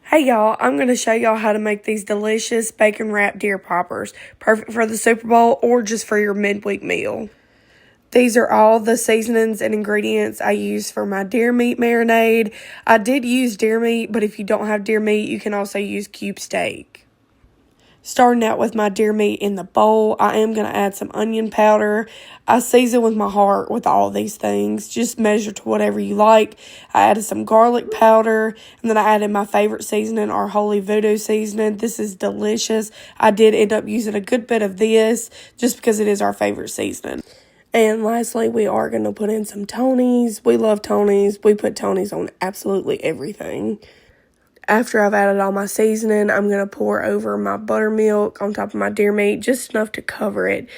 Hey y'all, I'm going to show y'all how to make these delicious bacon wrapped deer poppers. Perfect for the Super Bowl or just for your midweek meal. These are all the seasonings and ingredients I use for my deer meat marinade. I did use deer meat, but if you don't have deer meat, you can also use cube steak. Starting out with my deer meat in the bowl, I am going to add some onion powder. I season with my heart with all these things. Just measure to whatever you like. I added some garlic powder, and then I added my favorite seasoning, our Holy Voodoo seasoning. This is delicious. I did end up using a good bit of this just because it is our favorite seasoning. And lastly, we are going to put in some Tonys. We love Tonys. We put Tonys on absolutely everything. After I've added all my seasoning, I'm going to pour over my buttermilk on top of my deer meat, just enough to cover it.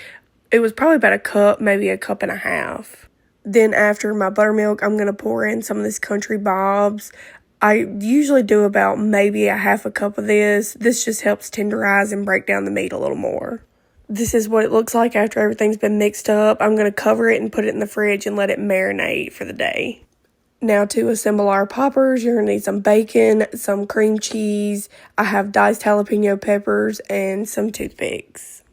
It was probably about a cup, maybe a cup and a half. Then after my buttermilk, I'm going to pour in some of this Country Bob's. I usually do about maybe a half a cup of this. This just helps tenderize and break down the meat a little more. This is what it looks like after everything's been mixed up. I'm going to cover it and put it in the fridge and let it marinate for the day. Now to assemble our poppers, you're going to need some bacon, some cream cheese. I have diced jalapeno peppers and some toothpicks.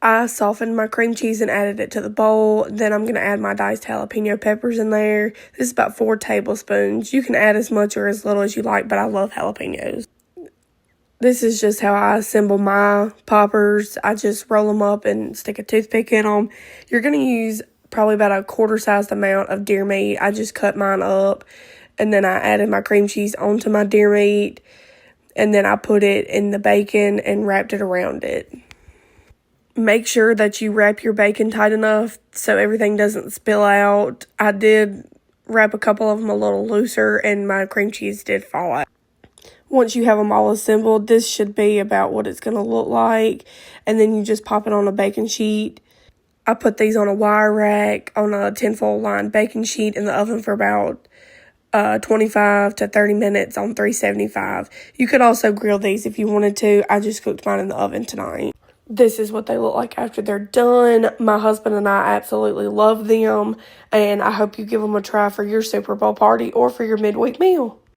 I softened my cream cheese and added it to the bowl. Then I'm going to add my diced jalapeno peppers in there. This is about 4 tablespoons. You can add as much or as little as you like, but I love jalapenos. This is just how I assemble my poppers. I just roll them up and stick a toothpick in them. You're going to use probably about a quarter-sized amount of deer meat. I just cut mine up, and then I added my cream cheese onto my deer meat, and then I put it in the bacon and wrapped it around it. Make sure that you wrap your bacon tight enough so everything doesn't spill out. I did wrap a couple of them a little looser, and my cream cheese did fall out. Once you have them all assembled, this should be about what it's going to look like, and then you just pop it on a baking sheet. I put these on a wire rack on a tinfoil lined baking sheet in the oven for about 25 to 30 minutes on 375. You could also grill these if you wanted to. I just cooked mine in the oven tonight. This is what they look like after they're done. My husband and I absolutely love them, and I hope you give them a try for your Super Bowl party or for your midweek meal.